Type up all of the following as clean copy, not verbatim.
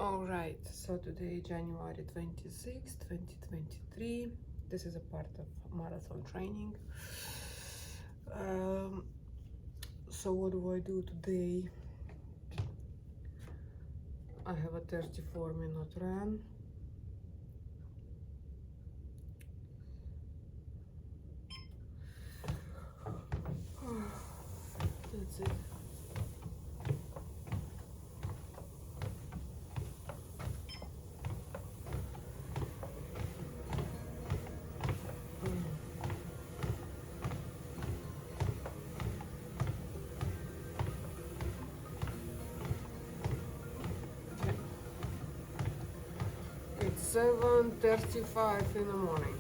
All right, so today, January 26, 2023. This is a part of marathon training. So what do I do today? I have a 34-minute run. That's it. It's 7:35 in the morning.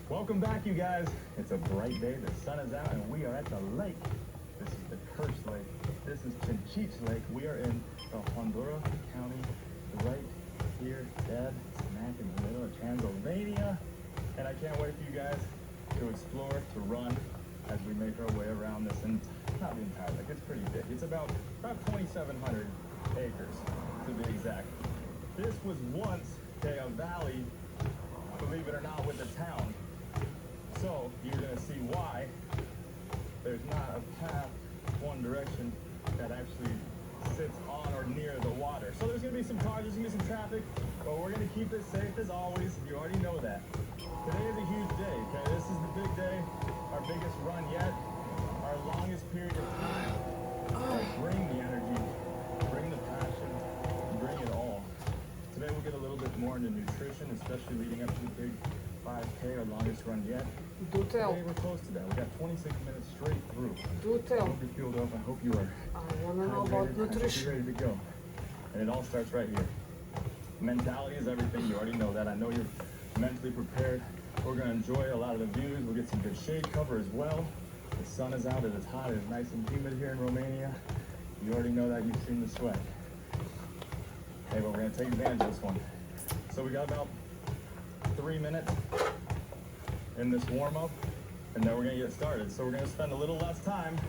Welcome back, you guys. It's a bright day, the sun is out, and we are at the lake. This is the Cursed Lake. This is Chinchich Lake. We are in the Honduras County, right here, dead smack in the middle of Transylvania. And I can't wait for you guys to explore, to run, as we make our way around this, and not the entire lake, it's pretty big. It's about 2,700 acres, to be exact. This was once a valley, believe it or not, with a town. So you're going to see why there's not a path one direction that actually sits on or near the water. So there's going to be some cars, there's going to be some traffic, but we're going to keep it safe as always. You already know that. Today is a huge day, okay? This is the big day, our biggest run yet, our longest period of time. Bring the energy, bring the passion, bring it all. Today we'll get a little bit more into nutrition, especially leading up to the big 5K, our longest run yet. Do tell. Today we're close to that. We got 26 minutes straight through. Do I tell. hope you're fueled up. I hope you are I want to know about hydrated. I hope nutrition. you're ready to go. And it all starts right here. Mentality is everything. You already know that. I know you're mentally prepared. We're going to enjoy a lot of the views. We'll get some good shade cover as well. The sun is out. It is hot. It is nice and humid here in Romania. You already know that. You've seen the sweat. Hey, but we're going to take advantage of this one. So we got about 3 minutes in this warm-up, and then we're going to get started. So we're going to spend a little less time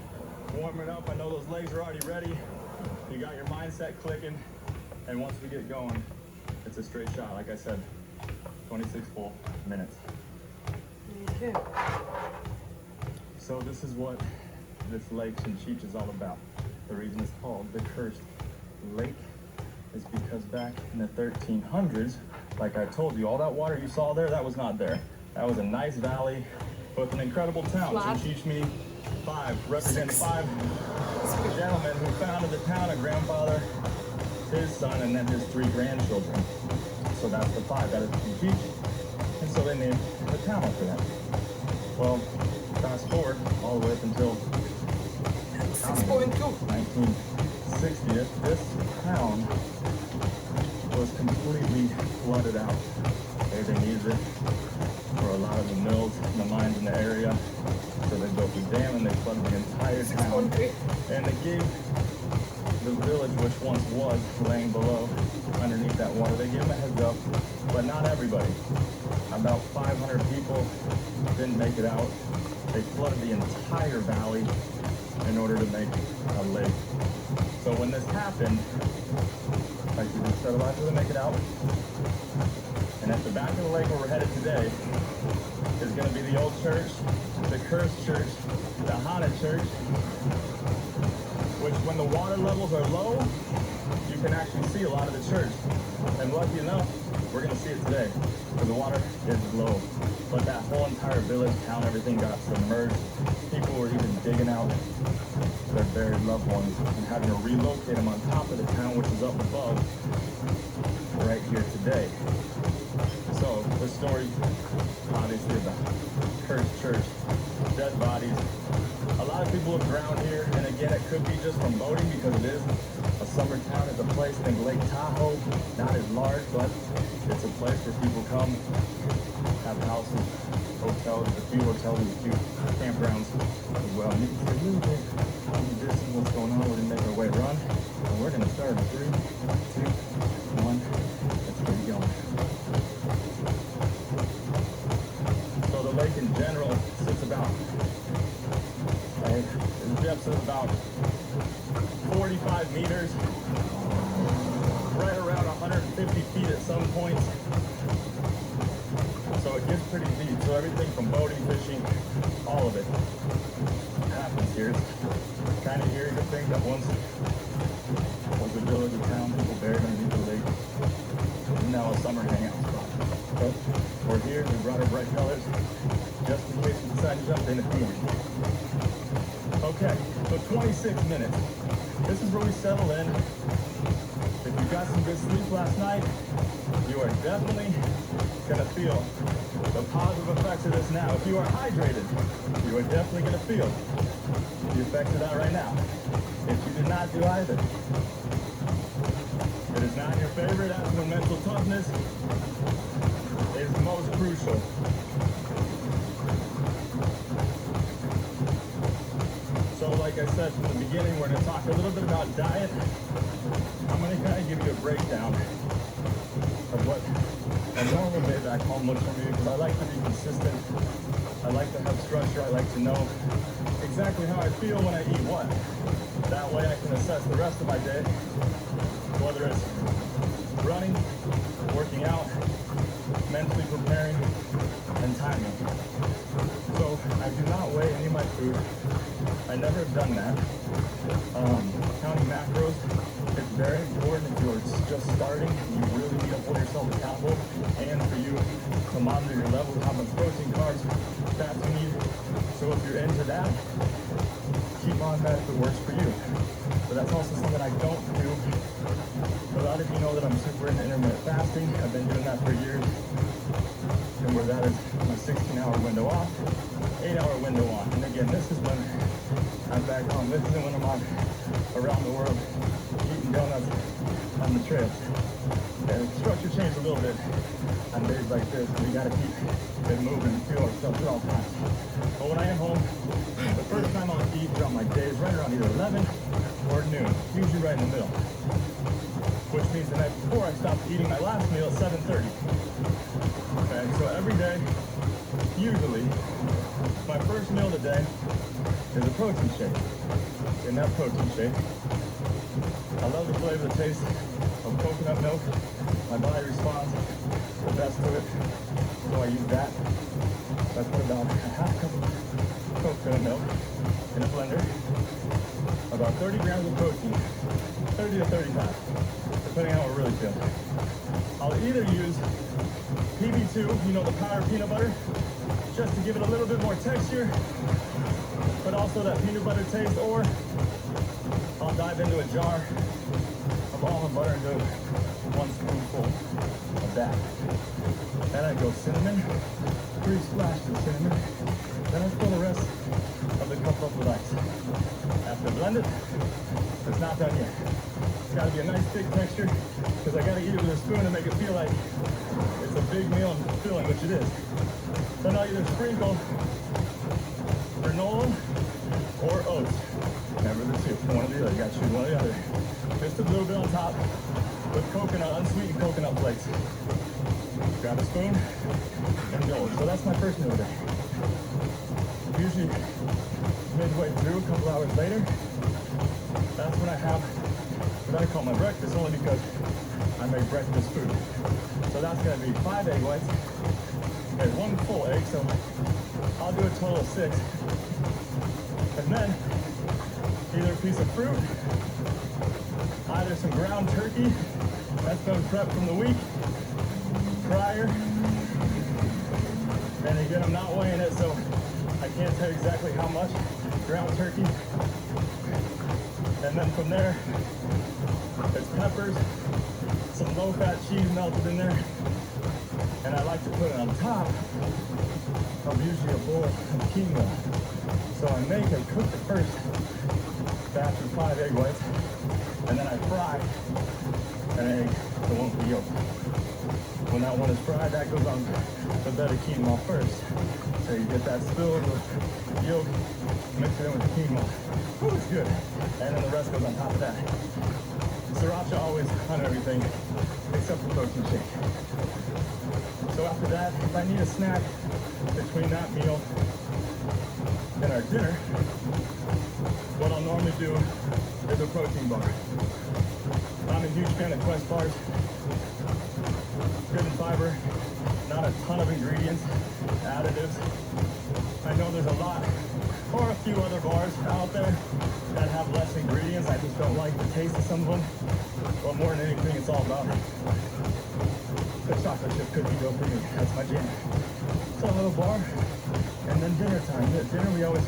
warming up. I know those legs are already ready. You got your mindset clicking, and once we get going, it's a straight shot. Like I said, 26 full minutes. Okay. So this is what this Lake Chinchich is all about. The reason it's called the Cursed Lake is because back in the 1300s, like I told you, all that water you saw there, that was not there. That was a nice valley with an incredible town. Chinchich meaning 5, representing 5 gentlemen who founded the town, a grandfather, his son, and then his 3 grandchildren. So that's the 5, that is Chinchich. And so they named the town after that. Well, fast forward all the way up until 1960th, this town was completely flooded out. They needed it for a lot of the mills and the mines in the area. So they built a dam and they flooded the entire town. And they gave the village, which once was laying below, underneath that water, they gave them a heads up, but not everybody. About 500 people didn't make it out. They flooded the entire valley in order to make a lake. So when this happened, like we just said, a lot of people didn't make it out. And at the back of the lake where we're headed today is going to be the old church, the cursed church, the haunted church, which when the water levels are low, you can actually see a lot of the church. And lucky enough, we're going to see it today because the water is low. But that whole entire village, town, everything got submerged. People were even digging out their buried loved ones and having to relocate them on top of the town, which is up above right here today. So the story, obviously, of the cursed church, dead bodies. A lot of people have drowned here, and again, it could be just from boating because it is a summer town. It's a place, think Lake Tahoe, not as large, but it's a place where people come, have houses, hotels, a few hotels, and a few campgrounds as well. And you can see a little bit on the distance what's going on. We're going to make our way run, and we're going to start in 3, 2, 1. Let's get it going. some points. So it gets pretty deep. So everything from boating, fishing, all of it happens here. It's kind of eerie to think that once was a village or town, people buried underneath the lake. And now a summer hangout spot. But we're here, we brought our bright colors, just in case we decide to jump in at the end. Okay, so 26 minutes. This is where we settle in. If you got some good sleep last night, you are definitely gonna feel the positive effects of this now. If you are hydrated, you are definitely gonna feel the effects of that right now. If you did not do either, it is not your favorite. That's when mental toughness is most crucial. So like I said from the beginning, we're gonna talk a little bit about diet. I'm gonna kind of give you a breakdown of what a normal day back home looks for me, because I like to be consistent. I like to have structure. I like to know exactly how I feel when I eat what. That way I can assess the rest of my day, whether it's running, working out, mentally preparing, and timing. So I do not weigh any of my food. I never have done that. Counting macros, it's very important if you're just starting. You really need to hold yourself accountable, and for you to monitor your levels, how much protein, carbs, fats you need. So if you're into that, keep on that if it works for you. But that's also something I don't do. A lot of you know that I'm super into intermittent fasting. I've been doing that for years. And where that is my 16-hour window off, 8-hour window on. And again, this is when I'm back home. This isn't when I'm on around the world eating donuts on the trails. And the structure changed a little bit on days like this. We gotta keep it moving and feel ourselves at all times. But when I am home, the first time I'll eat on my days right around either 11 or noon, usually right in the middle. Which means the night before I stop eating my last meal at 7:30. Okay, so every day, usually, my first meal of the day is a protein shake. In that protein shake, I love the flavor, the taste of coconut milk. My body responds the best to it, so I use that. So I put about a half cup of coconut milk in a blender, about 30 grams of protein, 30 to 35, depending on how I really feel. I'll either use PB2, you know, the powdered peanut butter, just to give it a little bit more texture, but also that peanut butter taste, or I'll dive into a jar of almond butter and do 1 spoonful of that. Then I go cinnamon, 3 splashes of cinnamon. Then I fill the rest of the cup up with ice. After I blend it, it's not done yet. It's gotta be a nice thick texture, because I gotta eat it with a spoon to make it feel like it's a big meal and filling, which it is. Then I'll either sprinkle granola or oats. Never the two, one or the other. You gotta choose one or the other. Just a little bit on top with coconut, unsweetened coconut flakes. Grab a spoon and go. So that's my first meal day. Usually midway through, a couple hours later, that's when I have what I call my breakfast, only because I make breakfast food. So that's gonna be 5 egg whites and 1 full egg, so I'll do a total of 6. And then either a piece of fruit, either some ground turkey that's been prepped from the week prior. And again, I'm not weighing it, so I can't tell you exactly how much ground turkey. And then from there, it's peppers, some low-fat cheese melted in there, and I like to put it on top of usually a bowl of quinoa. So I make and cook the first batch of 5 egg whites, and then I fry an egg, the one with the yolk. When that one is fried, that goes on the bed of quinoa first. So you get that spilled with yolk, mix it in with the quinoa. Ooh, it's good. And then the rest goes on top of that. Sriracha always on everything except the protein shake. So after that, if I need a snack between that meal and our dinner, what I'll normally do is a protein bar. I'm a huge fan of Quest bars. Good in fiber, not a ton of ingredients, additives. I know there's a lot, or a few other bars out there that have less ingredients. I just don't like the taste of some of them. But more than anything, it's all about the chocolate chip cookie dough for me. That's my jam. So a little bar, and then dinner time. At dinner, we always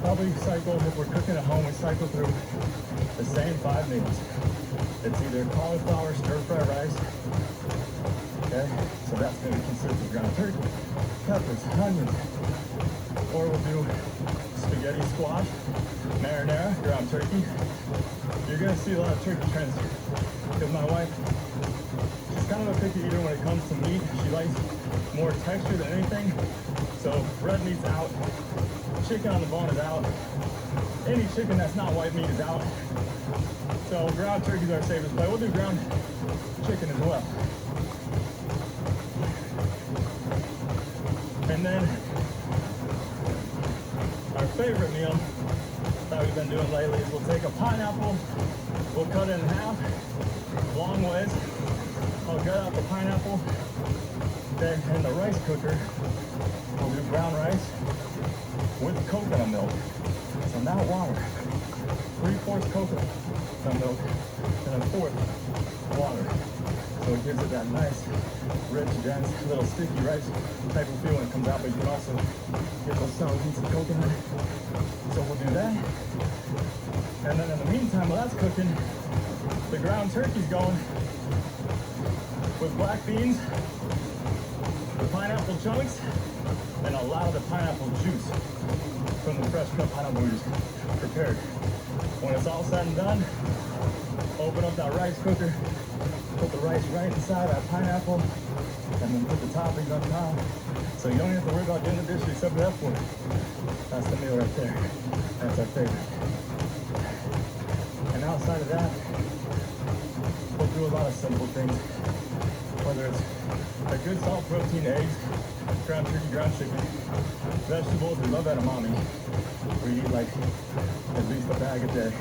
probably cycle, if we're cooking at home, we cycle through the same 5 meals. It's either cauliflower stir-fry rice, okay? So that's going to consist of ground turkey, peppers, onions, or we'll do spaghetti squash, marinara, ground turkey. You're going to see a lot of turkey trends because my wife, she's kind of a picky eater when it comes to meat. She likes more texture than anything. So red meat's out, chicken on the bone is out. Any chicken that's not white meat is out. So ground turkey's our safest play. We'll do ground chicken as well. And then our favorite meal that we've been doing lately is we'll take a pineapple, we'll cut it in half, long ways. I'll gut out the pineapple. Then in the rice cooker, we'll do brown rice with coconut milk. So not water. 3/4 coconut milk and 1/4 water. So it gives it that nice, rich, dense, little sticky rice type of feel when it comes out, but you can also get those sour beans of coconut. So we'll do that. And then in the meantime, while that's cooking, the ground turkey's going with black beans, the pineapple chunks, and a lot of the pineapple juice from the fresh cut pineapple we just prepared. When it's all said and done, open up that rice cooker, put the rice right inside that pineapple, and then put the toppings on top. So you don't have to worry about doing the dishes except for that for it. That's the meal right there. That's our favorite. And outside of that, we'll do a lot of simple things. Whether it's a good salt protein eggs, ground turkey, ground chicken, vegetables, we love edamame. We eat like at least a bag a day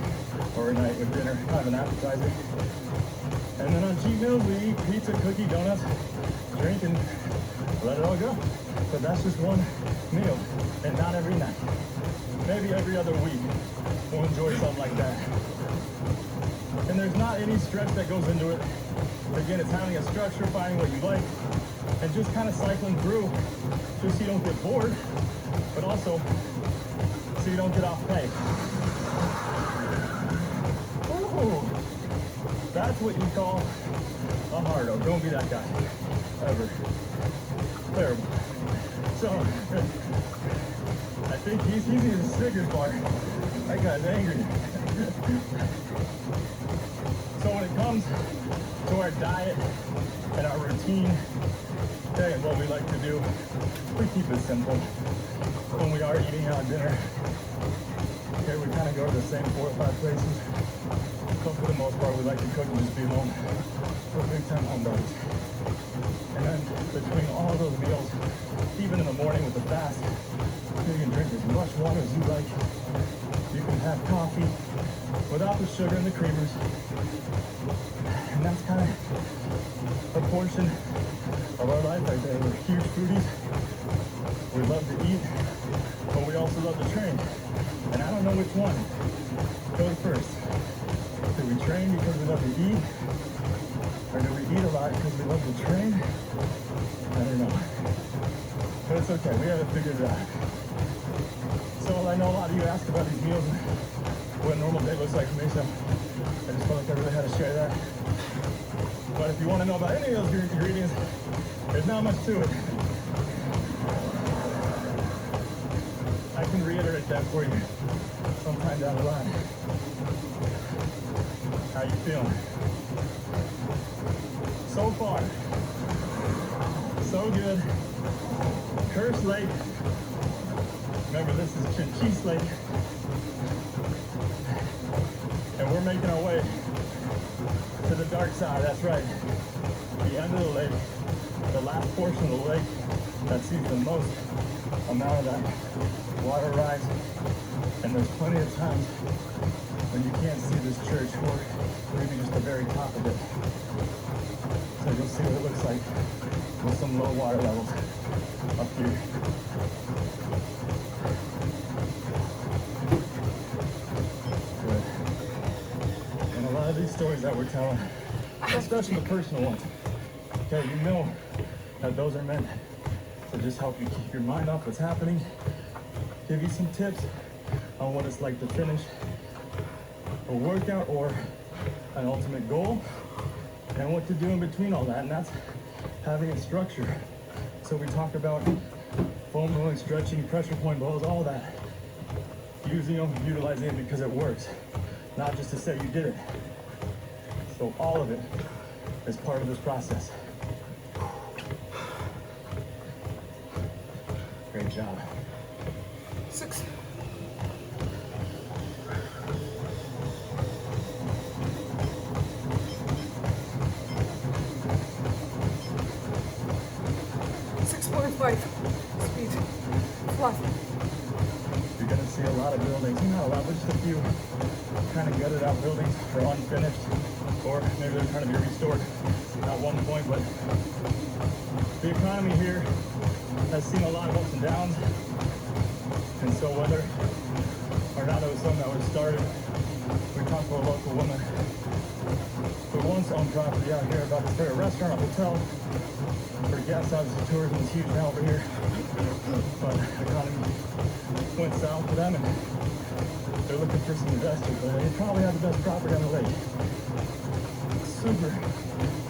or a night with dinner, kind of an appetizer. And then on cheat meals, we eat pizza, cookie, donuts, drink, and let it all go. But that's just one meal, and not every night. Maybe every other week, we'll enjoy something like that. And there's not any stretch that goes into it. Again, it's having a structure, finding what you like, and just kind of cycling through, just so you don't get bored, but also so you don't get off pay. Ooh, that's what you call a hardo. Don't be that guy, ever. Terrible. So, I think he's eating the Snickers bar. That guy's angry. So when it comes to our diet and our routine, okay, and what we like to do, we keep it simple. When we are eating out dinner, okay, we kind of go to the same 4 or 5 places. But for the most part, we like to cook and just be home. We're big time home buddies. And then between all those meals, even in the morning with the fast, you can drink as much water as you like. You can have coffee without the sugar and the creamers. And that's kind of a portion of our life right there. We're huge foodies. We love to eat, but we also love to train. And I don't know which one goes first. Do we train because we love to eat? Or do we eat a lot because we love to train? I don't know. But it's okay, we haven't figured it out. So I know a lot of you ask about these meals and what a normal day looks like for me, so I just felt like I really had to share that. But if you want to know about any of those ingredients, there's not much to it. I can reiterate that for you sometime down the line. How you feeling? So far, so good. Curse Lake. Remember, this is Chinchis Lake. And we're making our way to the dark side, that's right. The end of the lake, the last portion of the lake that sees the most amount of that water rise. And there's plenty of times when you can't see this church, or maybe just the very top of it. So you'll see what it looks like with some low water levels up here. Good. And a lot of these stories that we're telling, especially the personal ones, okay, you know that those are meant to just help you keep your mind off what's happening, give you some tips on what it's like to finish a workout or an ultimate goal, and what to do in between all that, and that's having a structure. So we talk about foam rolling, stretching, pressure point balls, all that. Using them, utilizing it because it works, not just to say you did it. So all of it is part of this process. Great job. 6. 6.5 speed. Flat. You're gonna see a lot of buildings, not a lot, but just a few kind of gutted out buildings or unfinished, or maybe they're trying to be restored at one point, but the economy here has seen a lot of ups and downs, and so whether or not it was something that was started, we talked to a local woman who once owned property out here about to start a restaurant, a hotel, for guests. Obviously tourism is huge now over here, but the economy went south for them, and they're looking for some investors, but they probably have the best property on the lake. Super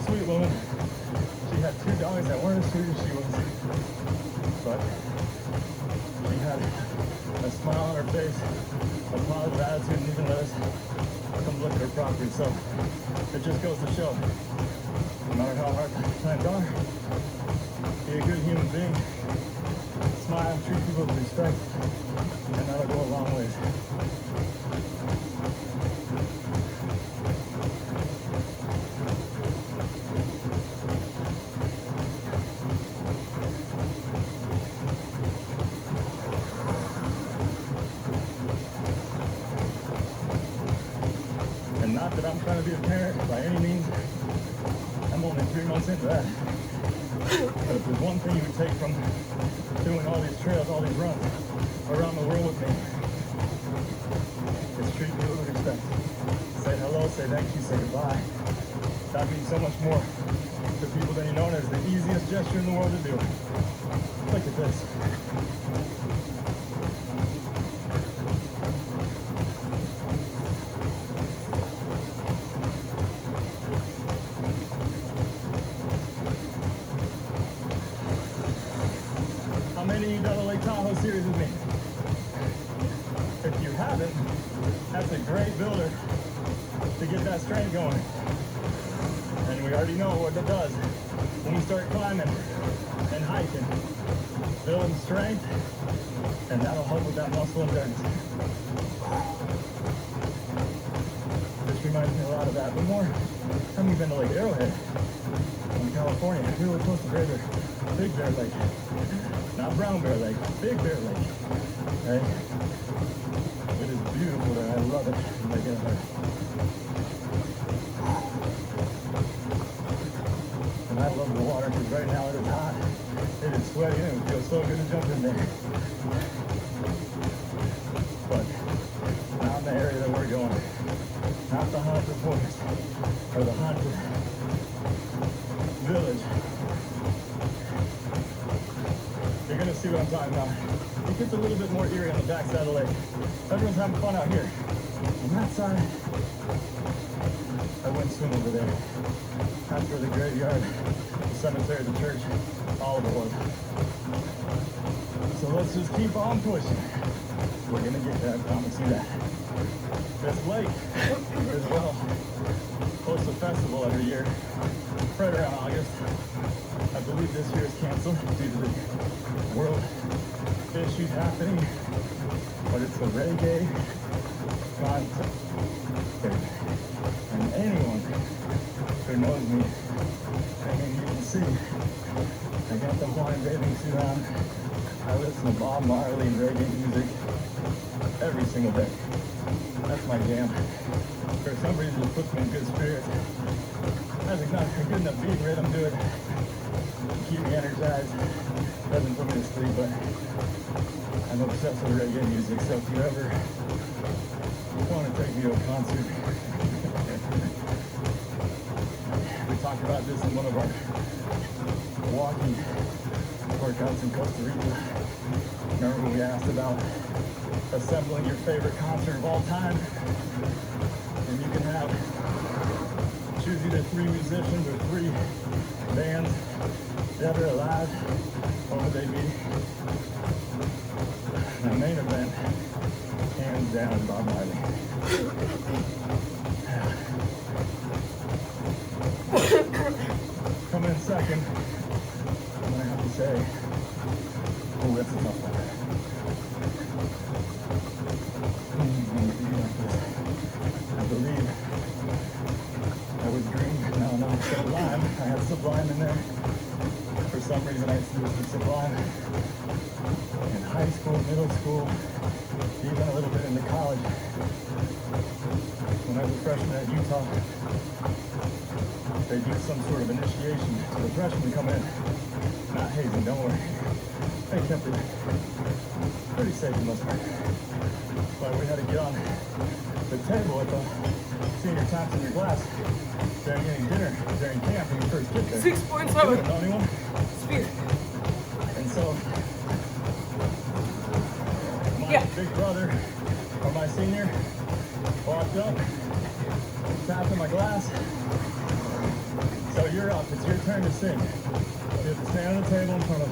sweet woman. She had 2 dogs that weren't as sweet as she was, but she had a smile on her face, a positive attitude, and even let us come look at her property. So it just goes to show, no matter how hard times are, be a good human being, smile, treat people with respect, and that'll go a long ways. And not that I'm trying to be a parent by any means. I'm only 3 months into that. But if there's one thing you would take from doing all these trails, all these runs around the world with me, it's treat people with respect. Say hello, say thank you, say goodbye. That means so much more to people than you know, and it's the easiest gesture in the world to do. Look at this. How many of you done the Lake Tahoe series with me? If you haven't, that's a great builder to get that strength going. And we already know what it does when we start climbing and hiking. Building strength, and that'll help with that muscle endurance. This reminds me a lot of that, but more, have you been to Lake Arrowhead in California? Really close to Great Bear, Big Bear Lake. Not Brown Bear Lake, Big Bear Lake. Okay? It is beautiful there. I love it. Lake Arrowhead. And I love the water because right now it is hot. It is sweaty and it feels so good to jump in there. But not in the area that we're going. Not the haunted forest or the haunted village. You're gonna see what I'm talking about. It gets a little bit more eerie on the back side of the lake. Everyone's having fun out here. On that side, I went swim over there. That's where the graveyard, the cemetery, the church, all of it was. So let's just keep on pushing. We're gonna get there, I promise you that. This lake as well hosts a festival every year, right around August. I believe this year is canceled due to the world issues happening, but it's a reggae concert. And anyone who knows me, I mean, you can see, I got the Hawaiian bathing suit on. I listen to Bob Marley and reggae music every single day. That's my jam. For some reason, it puts me in good spirits. That's not a good enough beat rhythm to it. Keep me energized. Doesn't put me to sleep, but I'm obsessed with reggae music. So if you ever want to take me to a concert, we talked about this in one of our walking workouts in Costa Rica. Remember when we asked about assembling your favorite concert of all time? And you can have, choose either 3 musicians or 3 bands, dead or alive. What would they be? The main event, hands down, Bob Marley. Come in second, I'm gonna have to say, oh, that's a tough one. I believe I was green, no, Sublime. I had Sublime in there. For some reason I used to listen to Sublime in high school, middle school, even a little bit into college. When I was a freshman at Utah, they do some sort of initiation to the freshmen come in. Not hazing, don't worry. They kept it pretty safe for the most part. But we had to get on the table at the senior tops in your class during getting dinner during camp when you first get there. 6.7. You don't know anyone? Speed. And so my big brother or my senior walked up, tapped in my glass. So you're up, it's your turn to sing. You have to stand on the table in front of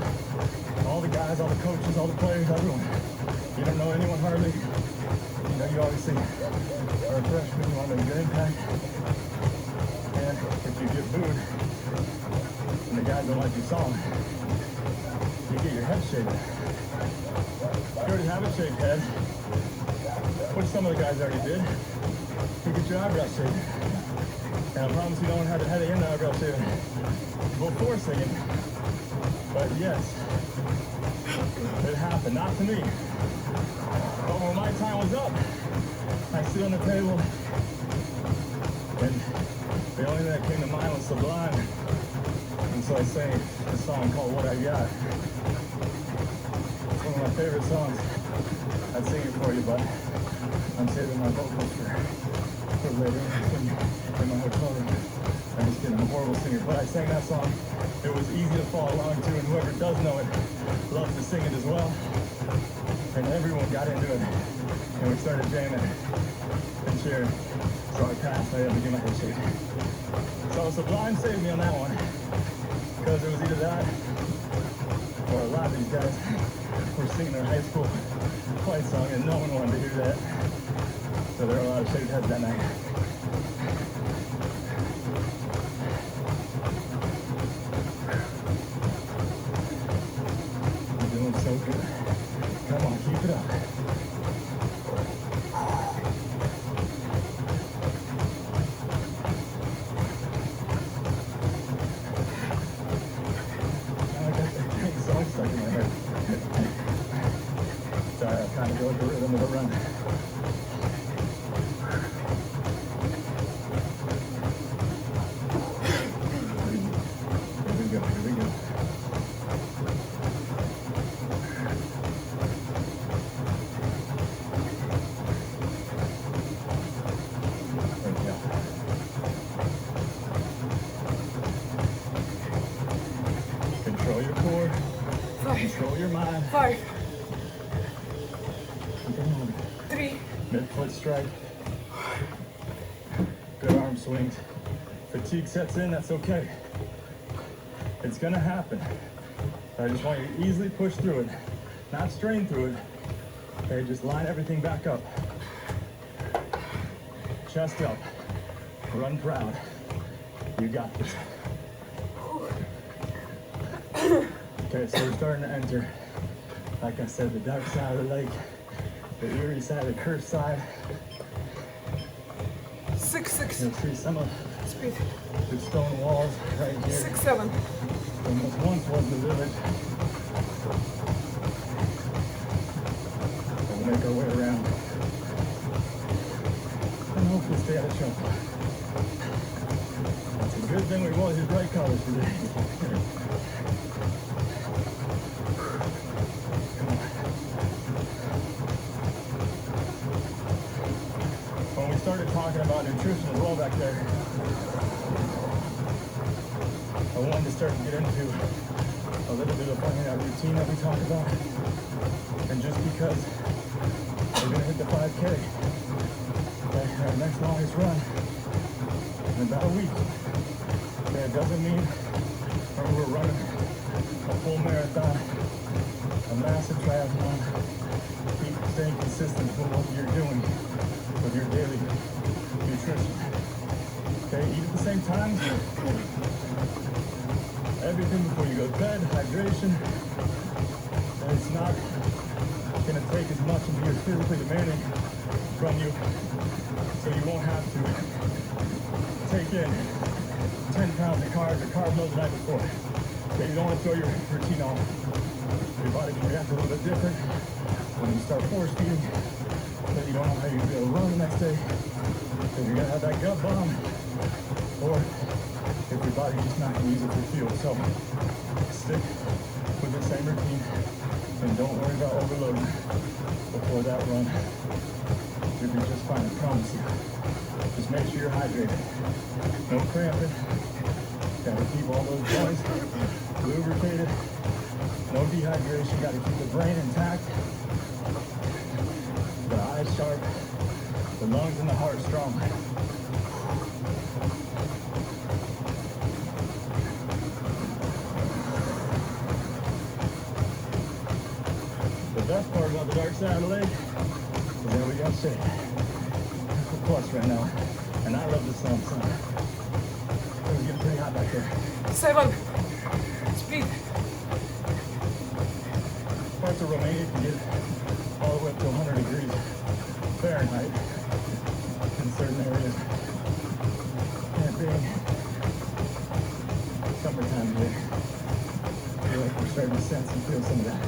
all the guys, all the coaches, all the players, everyone. You don't know anyone hardly. You know, you obviously are a freshman, you want to make a good impact. And if you get booed and the guys don't like your song, you get your head shaken. You already have a shaved head, which some of the guys already did. You get your eyebrows shaven. And I promise you no one had an eyebrow shaven before singing. But yes, it happened. Not to me. But when my time was up, I sit on the table, and the only thing that came to mind was Sublime. And so I sang a song called What I Got. It's one of my favorite songs. I'd sing it for you, but I'm saving my vocals for later in my hotel room. I'm just kidding, I'm a horrible singer, but I sang that song. It was easy to follow along to, and whoever does know it loves to sing it as well. And everyone got into it, and we started jamming and cheering. So I passed, I had to get my head shaken. So Sublime saved me on that one, because it was either that, or a lot of these guys were singing their high school fight song, and no one wanted to hear that. So there were a lot of shaved heads that night. You're doing so good. Come on, keep it up. Now I got that dang song stuck in my head. Sorry, I'm trying to go with the rhythm of the run. Here we go. Control your core. 5. Control your mind. 5. Keep it moving. 3. Mid-foot strike. Good arm swings. Fatigue sets in, that's okay. It's gonna happen. I just want you to easily push through it. Not strain through it. Okay, just line everything back up. Chest up. Run proud. You got this. Okay, so we're starting to enter, like I said, the dark side of the lake, the eerie side, the cursed side. 6. You'll see some of Speed. the stone walls right here. 6, 7. And this once was the village. We'll make our way around. trouble. It's a good thing we wore his bright colors today. When we started talking about nutrition as well back there, I wanted to start to get into a little bit of finding that routine that we talked about. And just because we're gonna hit the 5K, our next longest run in about a week, that doesn't mean we're running a full marathon, a massive triathlon. Keep staying consistent with what you're doing with your daily nutrition. Okay, eat at the same time. Everything before you go to bed, hydration. And it's not gonna take as much and be as physically demanding from you, so you won't have to take in 10 pounds of carbs or carb load the night before. Okay, you don't want to throw your routine off. Your body can react a little bit different when you start force feeding, then you don't know how you're gonna be able to run the next day, because you're gonna have that gut bomb, or if your body's just not gonna use it for fuel. So stick with the same routine and don't worry about overloading before that run. You'll be just fine, I promise you. Just make sure you're hydrated. No cramping. Gotta keep all those joints lubricated. No dehydration. Gotta keep the brain intact. The eyes sharp. The lungs and the heart strong. The best part about the dark side of the lake is that we got shade. It's a plus right now. And I love the sun. It's getting pretty hot back there. 7. Speed. Parts of Romania can get all the way up to 100 degrees Fahrenheit in certain areas. And being summertime here, I feel like we're starting to sense and feel some of that.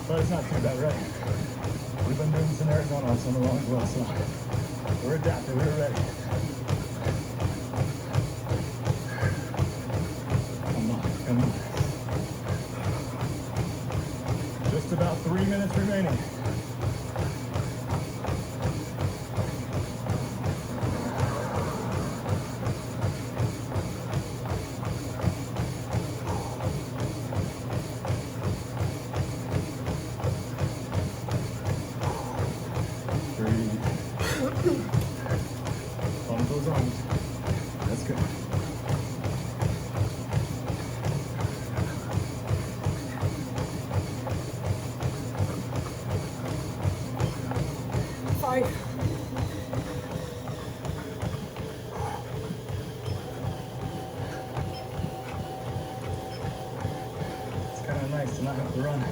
But it's not too bad, right? We've been doing this in Arizona all summer long as well, so we're adapted, we're ready. Come on, come on. Just about 3 minutes remaining. That's good. 5. It's kind of nice to not have to run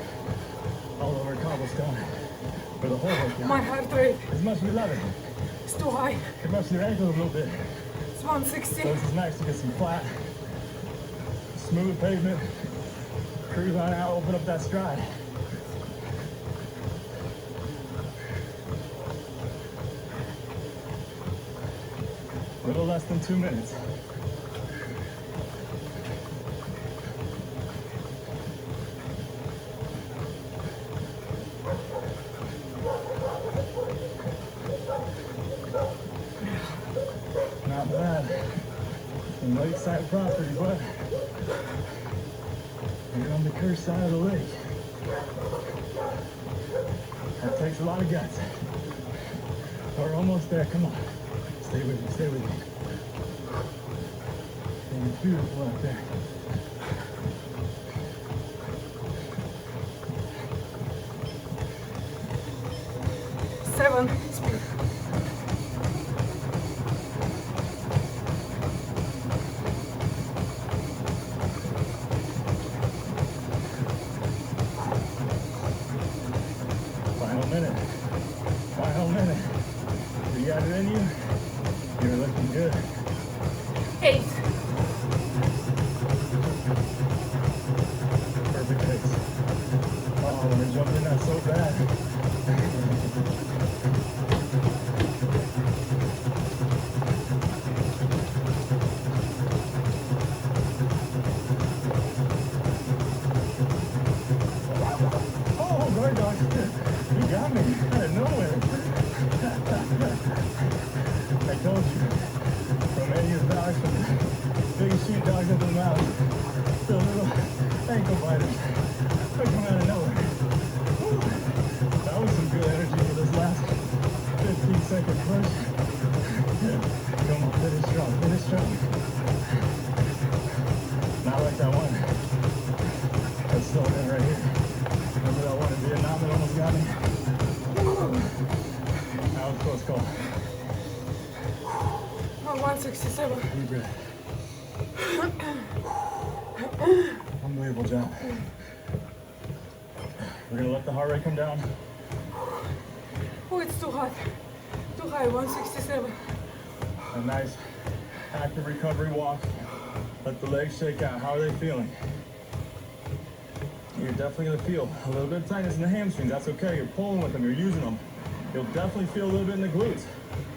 all over cobblestone for the whole workout. My heart rate As much as you love it, is too high. it rubs your ankles a little bit. It's 160. So this is nice to get some flat, smooth pavement. Cruise on out, open up that stride. A little less than 2 minutes. Not bad. Some lakeside property, but you're on the cursed side of the lake. That takes a lot of guts. We're almost there. Come on. Stay with me. Stay with me. And it's beautiful out there. Seven. Speed. Final minute. Final minute. You got it in you. You're looking good. 8. want to jump in that so bad. Oh, guard dog. You got me out of nowhere. I told you. Romanian dogs, big sheep dogs up in the mouth. The little ankle biters. They come out of nowhere. Whew. That was some good energy for this last 15-second push. Come on, finish strong, finish strong. Not like that one. That's slowing in right here. Remember that one in Vietnam that almost got me? That was a close call. Oh, 167. Deep breath. Unbelievable job. We're gonna let the heart rate come down. Oh, it's too hot. Too high, 167. A nice active recovery walk. Let the legs shake out. How are they feeling? You're definitely gonna feel a little bit of tightness in the hamstrings. That's okay. You're pulling with them. You're using them. You'll definitely feel a little bit in the glutes.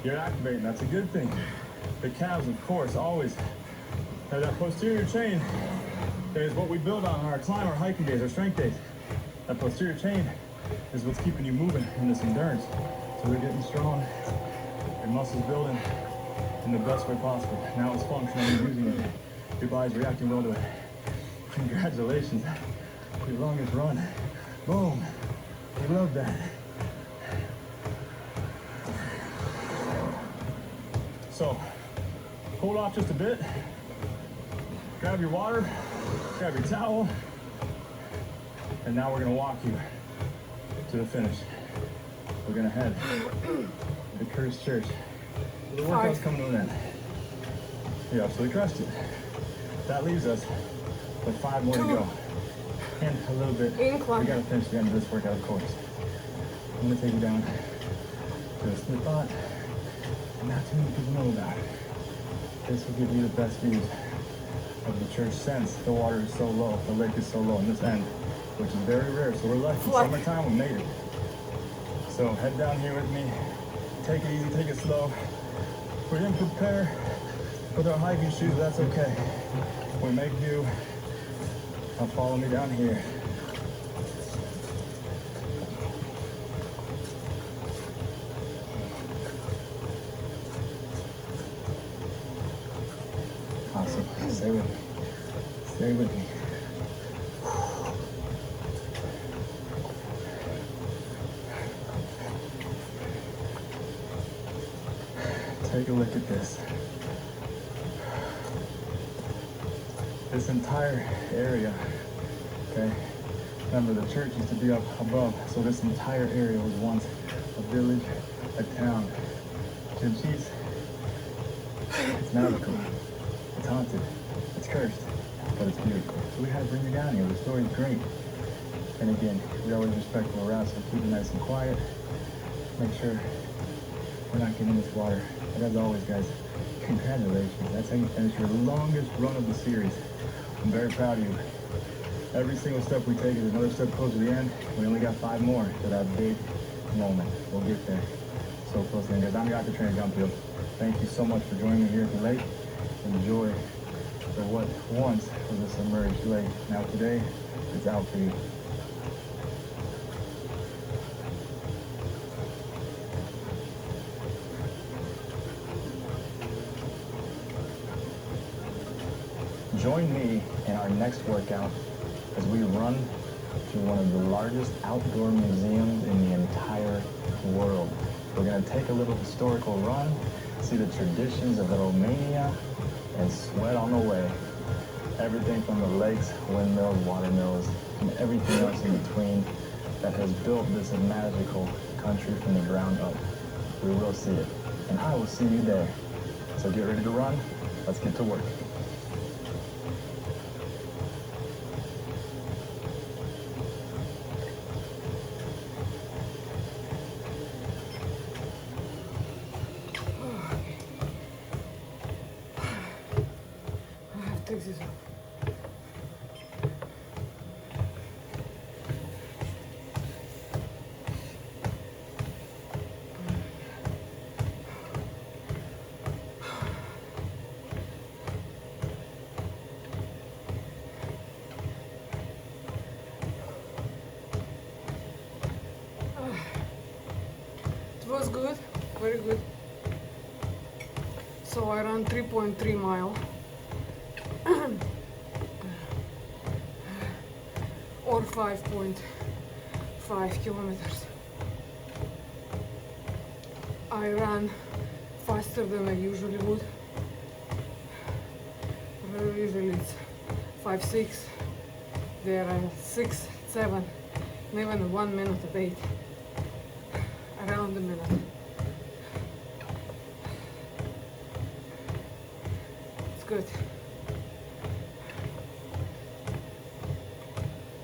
You're activating. That's a good thing. The calves, of course, always. Now that posterior chain is what we build on our climb, our hiking days, our strength days. That posterior chain is what's keeping you moving in this endurance. So they're getting strong. Your muscles building in the best way possible. Now it's functional. You're using it. Your body's reacting well to it. Congratulations. Your longest run. Boom. We love that. So, hold off just a bit. Grab your water, grab your towel, and now we're gonna walk you to the finish. We're gonna head to Curtis Church. The workout's coming to an end. You absolutely crushed it. That leaves us with 5 more to go. And a little bit. Incline. We gotta finish the end of this workout, of course. I'm gonna take you down to a spot not too many people know about it. This will give you the best views of the church since the water is so low, the lake is so low in this end, which is very rare. So we're lucky. Summertime, we made it. So head down here with me. Take it easy, take it slow. We didn't prepare with our hiking shoes, but that's okay. We make do. Now follow me down here. Awesome. Stay with me. Stay with me. Take a look at this. This entire area, okay? Remember, the church used to be up above, so this entire area was once a village, a town. Chinchillas, it's magical, it's haunted, it's cursed, but it's beautiful. So we had to bring you down here. The story's great. And again, we always respect the route, so keep it nice and quiet. Make sure we're not getting in this water. And as always, guys, congratulations. That's how you finish your longest run of the series. I'm very proud of you. Every single step we take is another step closer to the end. We only got 5 more to that big moment. We'll get there. So close to the end, guys. I'm your Dr. Trainer John Peel. Thank you so much for joining me here at the lake. Enjoy for what once was a submerged lake. Now today, it's out for you. Join me in our next workout as we run to one of the largest outdoor museums in the entire world. We're going to take a little historical run, see the traditions of Romania, and sweat on the way. Everything from the lakes, windmills, water mills, and everything else in between that has built this magical country from the ground up. We will see it, and I will see you there. So get ready to run. Let's get to work. Take this off. good, very good. So I ran 3.3 mile or 5.5 kilometers. I ran faster than I usually would. Usually it's 5-6. There I'm 6-7, and even 1 minute at 8. Around a minute. It's good.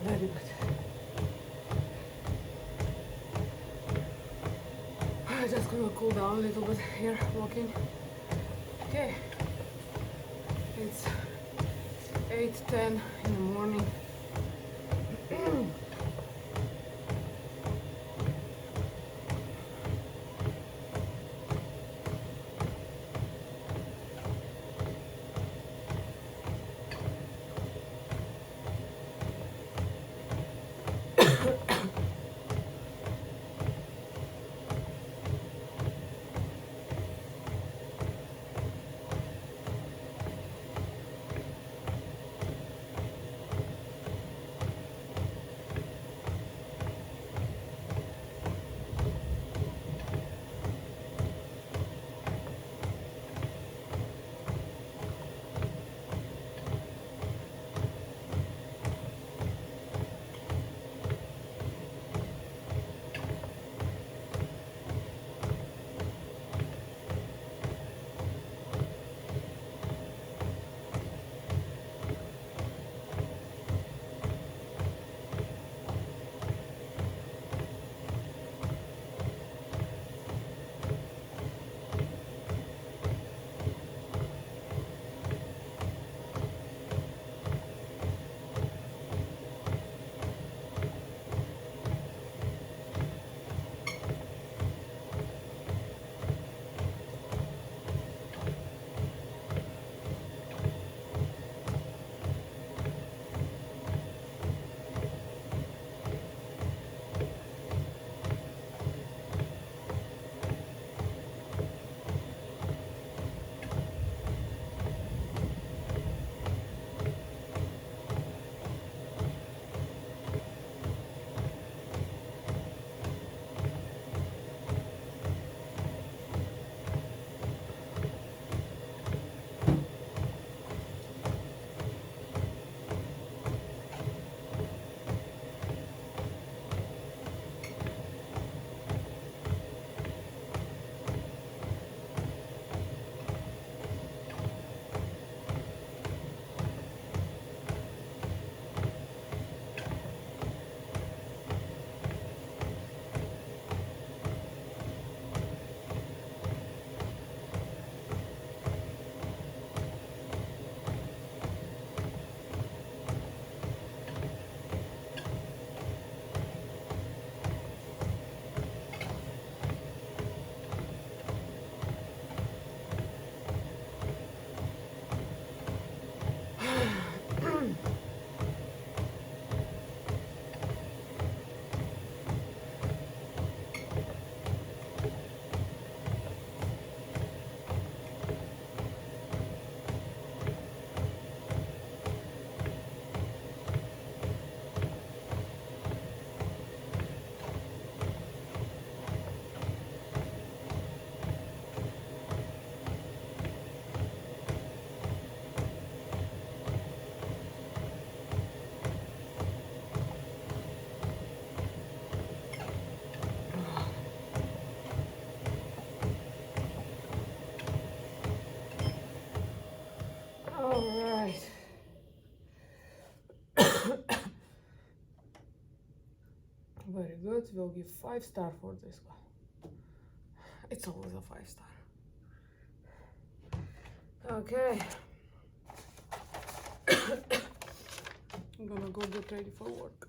Very good. I'm just gonna cool down a little bit here walking. Okay. It's 8:10 in the morning. Very good. We'll give 5-star for this one. It's always a 5-star. Okay. I'm gonna go get ready for work.